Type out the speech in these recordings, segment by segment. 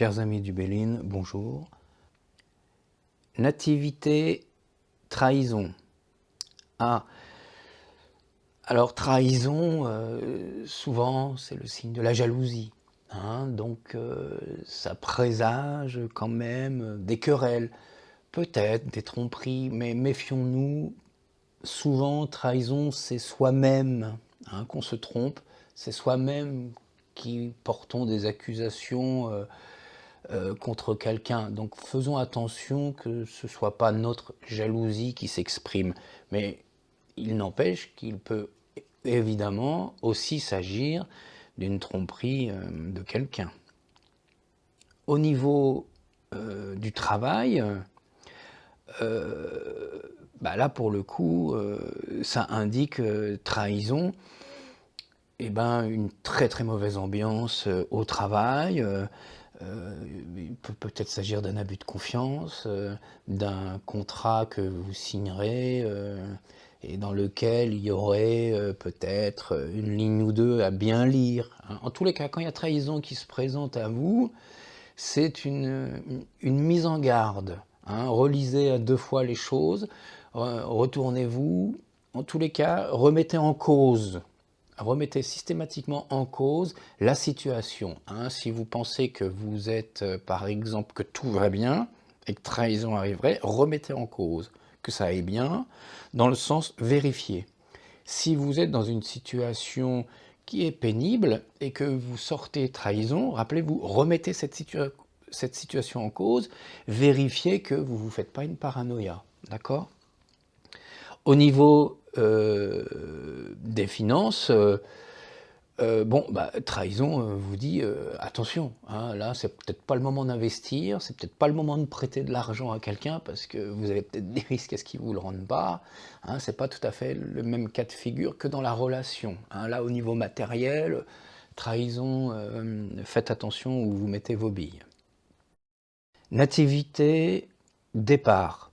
Chers amis du Béline, bonjour. Nativité, trahison. Ah, alors trahison, souvent c'est le signe de la jalousie, hein, donc ça présage quand même des querelles, peut-être des tromperies, mais méfions-nous, souvent trahison c'est soi-même qu'on se trompe, c'est soi-même qui portons des accusations contre quelqu'un. Donc faisons attention que ce ne soit pas notre jalousie qui s'exprime. Mais il n'empêche qu'il peut évidemment aussi s'agir d'une tromperie de quelqu'un. Au niveau du travail, là pour le coup, ça indique trahison, une très très mauvaise ambiance au travail. Il peut peut-être s'agir d'un abus de confiance, d'un contrat que vous signerez et dans lequel il y aurait peut-être une ligne ou deux à bien lire. En tous les cas, quand il y a trahison qui se présente à vous, c'est une mise en garde. Relisez à 2 fois les choses, retournez-vous. En tous les cas, remettez systématiquement en cause la situation. Si vous pensez que vous êtes, par exemple, que tout va bien et que trahison arriverait, remettez en cause que ça aille bien, dans le sens vérifier. Si vous êtes dans une situation qui est pénible et que vous sortez trahison, rappelez-vous, remettez cette situation en cause, vérifiez que vous ne vous faites pas une paranoïa. D'accord ? Au niveau des finances, trahison vous dit attention, là c'est peut-être pas le moment d'investir, c'est peut-être pas le moment de prêter de l'argent à quelqu'un parce que vous avez peut-être des risques à ce qu'il vous le rende pas. C'est pas tout à fait le même cas de figure que dans la relation. Là au niveau matériel, trahison, faites attention où vous mettez vos billes. Nativité, départ.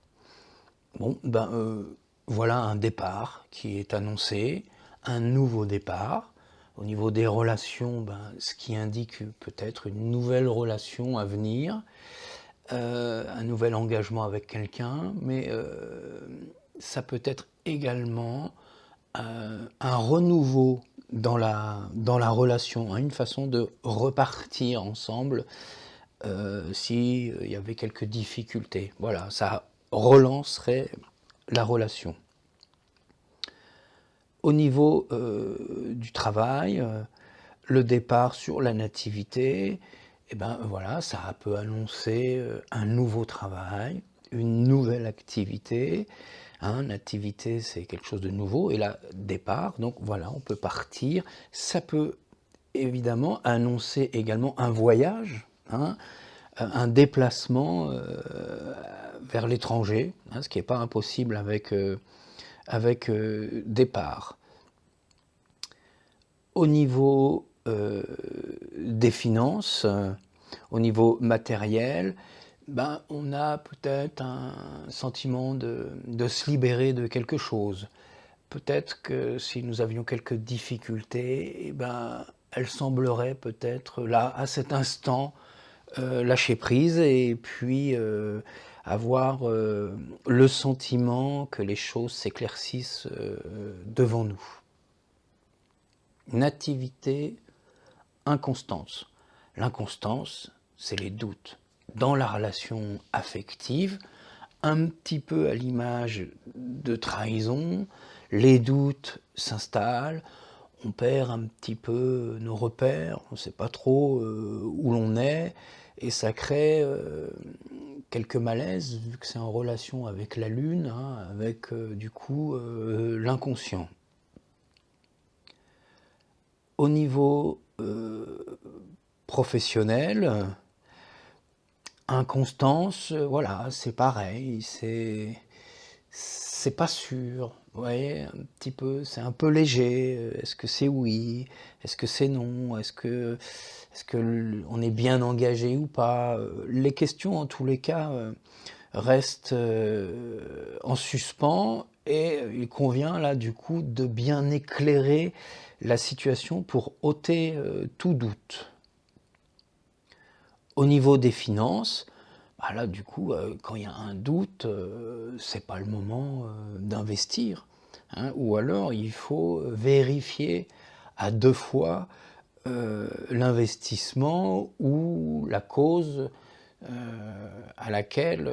Voilà un départ qui est annoncé, un nouveau départ. Au niveau des relations, ce qui indique peut-être une nouvelle relation à venir, un nouvel engagement avec quelqu'un, mais ça peut être également un renouveau dans la relation, une façon de repartir ensemble s'il y avait quelques difficultés. Voilà, ça relancerait la relation. Au niveau du travail, le départ sur la nativité, ça peut annoncer un nouveau travail, une nouvelle activité. Nativité, c'est quelque chose de nouveau, et là, départ, donc voilà, on peut partir. Ça peut évidemment annoncer également un voyage, un déplacement vers l'étranger, ce qui n'est pas impossible avec départ. Au niveau des finances, au niveau matériel, on a peut-être un sentiment de se libérer de quelque chose. Peut-être que si nous avions quelques difficultés, elles sembleraient peut-être là, à cet instant, lâcher prise et puis avoir le sentiment que les choses s'éclaircissent devant nous. Nativité, inconstance. L'inconstance, c'est les doutes. Dans la relation affective, un petit peu à l'image de trahison, les doutes s'installent, on perd un petit peu nos repères, on ne sait pas trop où l'on est, et ça crée quelques malaises, vu que c'est en relation avec la Lune, avec l'inconscient. Au niveau professionnel, inconstance, voilà, c'est pareil, c'est pas sûr, vous voyez, un petit peu, c'est un peu léger. Est-ce que c'est oui? Est-ce que c'est non? Est-ce que on est bien engagé ou pas? Les questions, en tous les cas, restent en suspens, et il convient là du coup de bien éclairer la situation pour ôter tout doute. Au niveau des finances, bah là, du coup, quand il y a un doute, c'est pas le moment, d'investir, hein. Ou alors il faut vérifier à 2 fois, l'investissement ou la cause, à laquelle,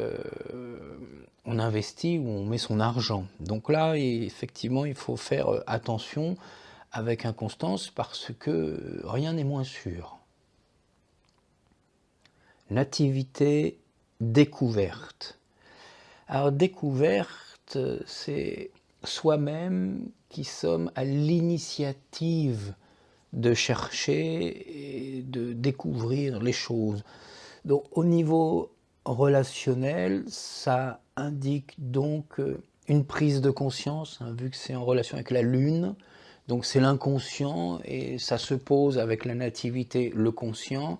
on investit ou on met son argent. Donc là, effectivement, il faut faire, attention avec inconstance parce que rien n'est moins sûr. Nativité découverte. Alors découverte, c'est soi-même qui sommes à l'initiative de chercher et de découvrir les choses. Donc au niveau relationnel, ça indique donc une prise de conscience, hein, vu que c'est en relation avec la Lune. Donc c'est l'inconscient et ça se pose avec la nativité, le conscient.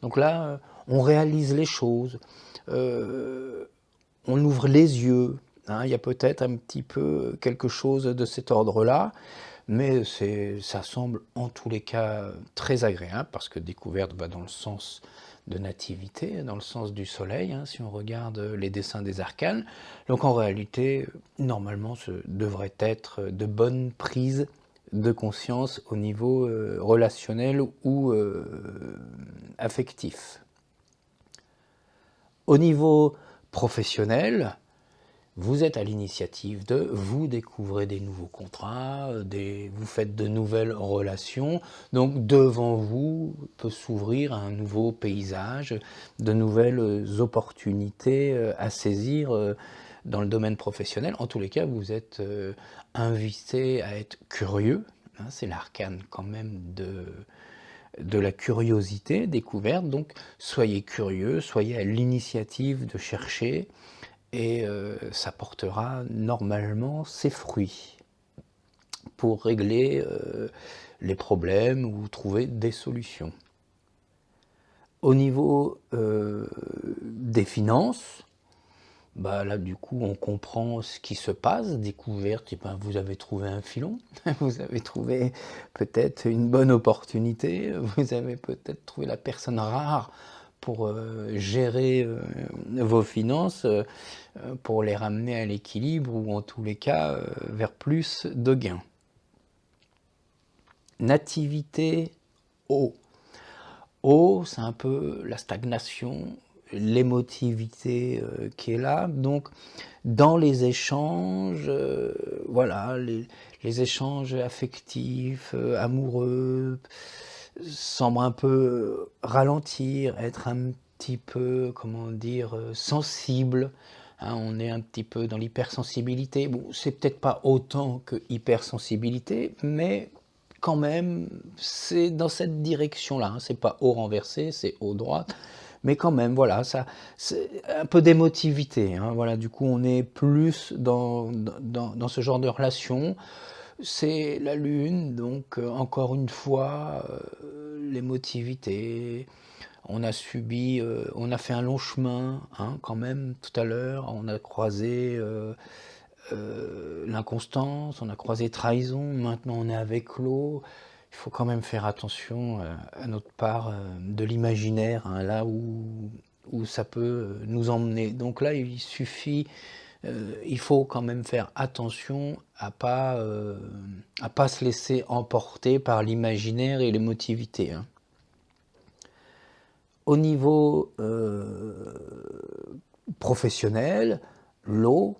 Donc là, on réalise les choses, on ouvre les yeux, hein, il y a peut-être un petit peu quelque chose de cet ordre-là, mais ça semble en tous les cas très agréable, parce que découverte va dans le sens de nativité, dans le sens du soleil, hein, si on regarde les dessins des arcanes. Donc en réalité, normalement, ce devrait être de bonnes prises de conscience au niveau relationnel ou affectif. Au niveau professionnel, vous êtes à l'initiative vous découvrez des nouveaux contrats, vous faites de nouvelles relations, donc devant vous peut s'ouvrir un nouveau paysage, de nouvelles opportunités à saisir dans le domaine professionnel. En tous les cas, vous êtes invité à être curieux, hein, c'est l'arcane quand même de la curiosité découverte, donc soyez curieux, soyez à l'initiative de chercher, et ça portera normalement ses fruits pour régler les problèmes ou trouver des solutions. Au niveau des finances, bah là du coup on comprend ce qui se passe, découverte, et ben, vous avez trouvé un filon, vous avez trouvé peut-être une bonne opportunité, vous avez peut-être trouvé la personne rare pour gérer vos finances, pour les ramener à l'équilibre ou en tous les cas vers plus de gains. Nativité eau. Eau, c'est un peu la stagnation, l'émotivité qui est là. Donc, dans les échanges, voilà, les échanges affectifs, amoureux, semblent un peu ralentir, être un petit peu, comment dire, sensible. Hein, on est un petit peu dans l'hypersensibilité. Bon, c'est peut-être pas autant que hypersensibilité, mais quand même, c'est dans cette direction-là. Hein. C'est pas haut renversé, c'est haut droite. Mais quand même, voilà, ça, c'est un peu d'émotivité. Hein, voilà, du coup, on est plus dans ce genre de relation. C'est la Lune, donc encore une fois, l'émotivité. On a subi, on a fait un long chemin, hein, quand même, tout à l'heure. On a croisé l'inconstance, on a croisé trahison, maintenant on est avec l'eau. Il faut quand même faire attention à notre part de l'imaginaire, hein, là où ça peut nous emmener. Donc là, il suffit, il faut quand même faire attention à pas se laisser emporter par l'imaginaire et l'émotivité. Hein. Au niveau professionnel, l'eau,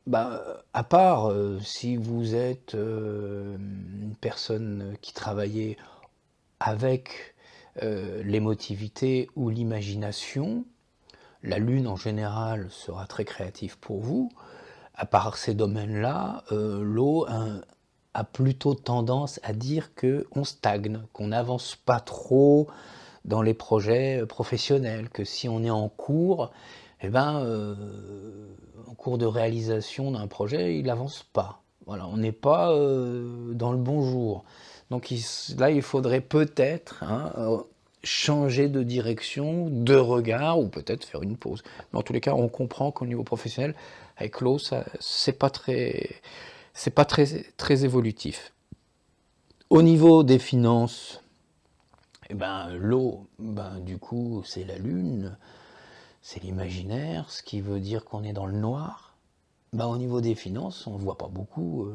bah, à part si vous êtes une personne qui travaillait avec l'émotivité ou l'imagination, la Lune en général sera très créative pour vous. À part ces domaines-là, l'eau a plutôt tendance à dire qu'on stagne, qu'on n'avance pas trop dans les projets professionnels, que si on est en cours, eh ben, en cours de réalisation d'un projet, il n'avance pas. Voilà, on n'est pas dans le bon jour. Donc là, il faudrait peut-être changer de direction, de regard, ou peut-être faire une pause. Mais en tous les cas, on comprend qu'au niveau professionnel, avec l'eau, c'est pas très évolutif. Au niveau des finances, Et ben, l'eau, ben, du coup, c'est la lune, c'est l'imaginaire, ce qui veut dire qu'on est dans le noir. Ben, au niveau des finances, on ne voit pas beaucoup,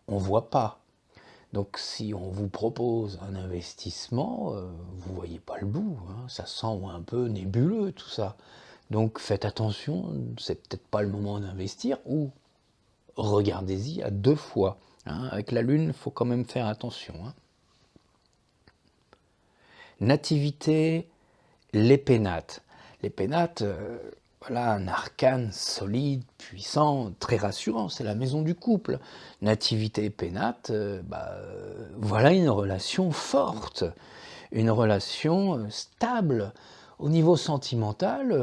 on ne voit pas. Donc si on vous propose un investissement, vous ne voyez pas le bout, hein, ça semble un peu nébuleux tout ça. Donc faites attention, c'est peut-être pas le moment d'investir, ou regardez-y à 2 fois. Hein. Avec la lune, il faut quand même faire attention. Hein. Nativité, les pénates. Les pénates, voilà, un arcane solide, puissant, très rassurant, c'est la maison du couple. Nativité et pénate, voilà une relation forte, une relation stable. Au niveau sentimental,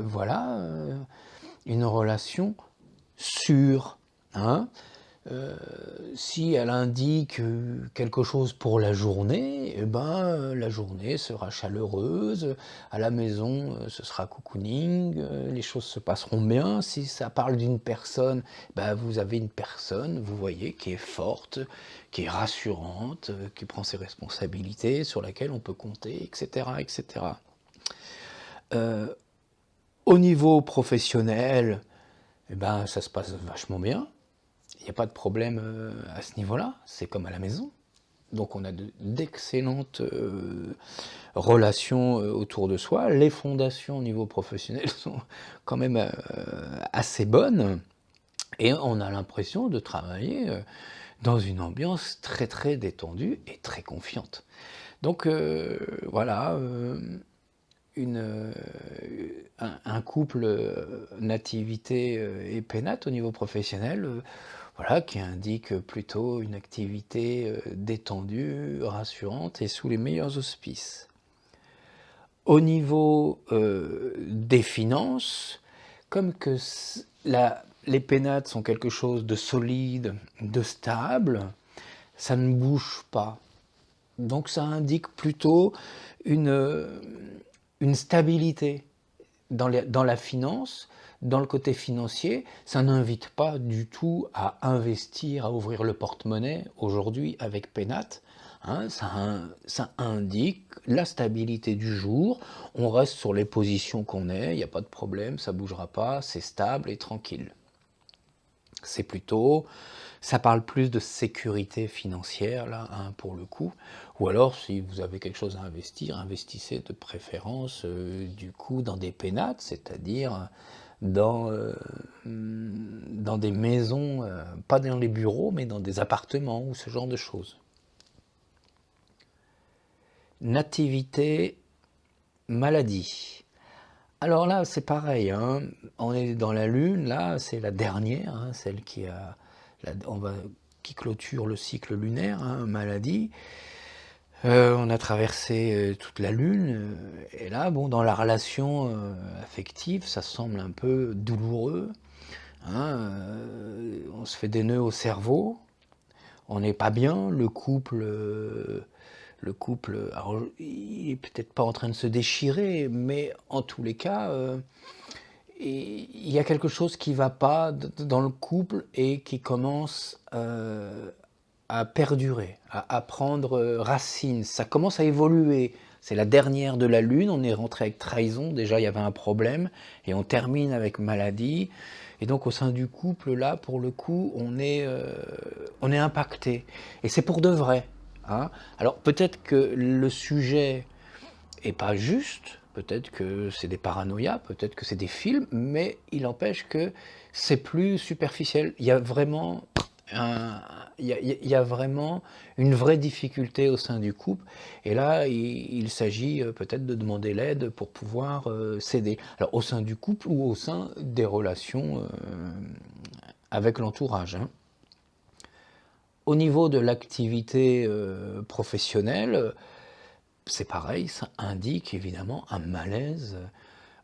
voilà, une relation sûre. Hein. Si elle indique quelque chose pour la journée, la journée sera chaleureuse, à la maison ce sera cocooning, les choses se passeront bien. Si ça parle d'une personne, vous avez une personne, vous voyez, qui est forte, qui est rassurante, qui prend ses responsabilités, sur laquelle on peut compter, etc. etc. Au niveau professionnel, ça se passe vachement bien. Il n'y a pas de problème à ce niveau-là, c'est comme à la maison. Donc on a d'excellentes relations autour de soi. Les fondations au niveau professionnel sont quand même assez bonnes. Et on a l'impression de travailler dans une ambiance très très détendue et très confiante. Donc voilà, un couple nativité et pénate au niveau professionnel, voilà, qui indique plutôt une activité détendue, rassurante et sous les meilleurs auspices. Au niveau des finances, comme que les pénates sont quelque chose de solide, de stable, ça ne bouge pas. Donc ça indique plutôt une stabilité dans la finance, dans le côté financier. Ça n'invite pas du tout à investir, à ouvrir le porte-monnaie aujourd'hui avec Pénate. Hein, ça indique la stabilité du jour. On reste sur les positions qu'on est, il n'y a pas de problème, ça ne bougera pas, c'est stable et tranquille. C'est plutôt, ça parle plus de sécurité financière là, hein, pour le coup. Ou alors, si vous avez quelque chose à investir, investissez de préférence du coup dans des pénates, c'est-à-dire dans des maisons, pas dans les bureaux, mais dans des appartements ou ce genre de choses. Nativité, maladie. Alors là, c'est pareil, hein. On est dans la Lune, là, c'est la dernière, hein, celle qui qui clôture le cycle lunaire, hein, maladie. On a traversé toute la Lune, et là, bon, dans la relation affective, ça semble un peu douloureux. Hein, on se fait des nœuds au cerveau, on n'est pas bien, le couple, alors, il est peut-être pas en train de se déchirer, mais en tous les cas, il y a quelque chose qui ne va pas dans le couple et qui commence à perdurer, à prendre racine. Ça commence à évoluer. C'est la dernière de la Lune, on est rentré avec trahison, déjà il y avait un problème, et on termine avec maladie. Et donc au sein du couple, là, pour le coup, on est impacté. Et c'est pour de vrai. Hein. Alors peut-être que le sujet est pas juste, peut-être que c'est des paranoïas, peut-être que c'est des films, mais il empêche que c'est plus superficiel. Il y a vraiment il y a vraiment une vraie difficulté au sein du couple, et là il s'agit peut-être de demander l'aide pour pouvoir s'aider. Alors au sein du couple ou au sein des relations avec l'entourage. Hein. Au niveau de l'activité professionnelle, c'est pareil, ça indique évidemment un malaise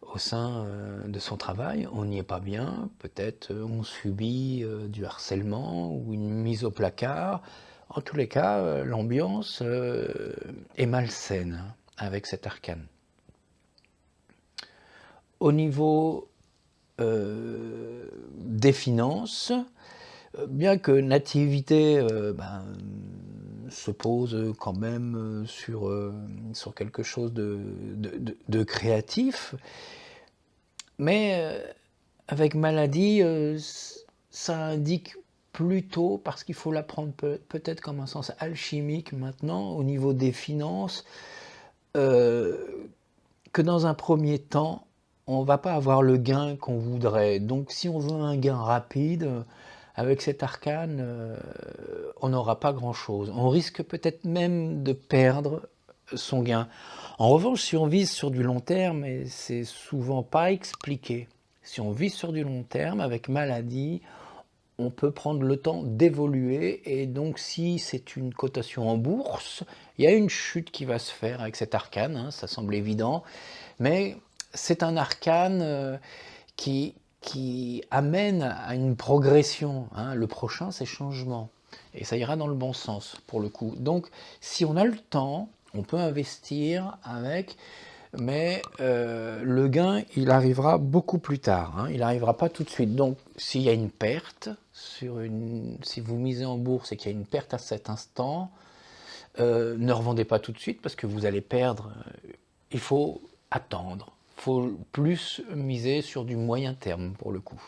au sein de son travail. On n'y est pas bien, peut-être on subit du harcèlement ou une mise au placard. En tous les cas, l'ambiance est malsaine avec cet arcane. Au niveau des finances, bien que nativité se pose quand même sur quelque chose de créatif. Mais avec maladie, ça indique plutôt, parce qu'il faut l'apprendre peut-être comme un sens alchimique maintenant, au niveau des finances, que dans un premier temps, on ne va pas avoir le gain qu'on voudrait. Donc si on veut un gain rapide, avec cet arcane, on n'aura pas grand-chose. On risque peut-être même de perdre son gain. En revanche, si on vise sur du long terme, et c'est souvent pas expliqué, si on vise sur du long terme avec maladie, on peut prendre le temps d'évoluer, et donc si c'est une cotation en bourse, il y a une chute qui va se faire avec cet arcane, hein, ça semble évident, mais c'est un arcane qui amène à une progression, hein. Le prochain, c'est changement, et ça ira dans le bon sens pour le coup. Donc si on a le temps, on peut investir avec, mais le gain, il arrivera beaucoup plus tard, hein. Il n'arrivera pas tout de suite. Donc s'il y a une perte, si vous misez en bourse et qu'il y a une perte à cet instant, ne revendez pas tout de suite parce que vous allez perdre. Il faut attendre. Il faut plus miser sur du moyen terme pour le coup.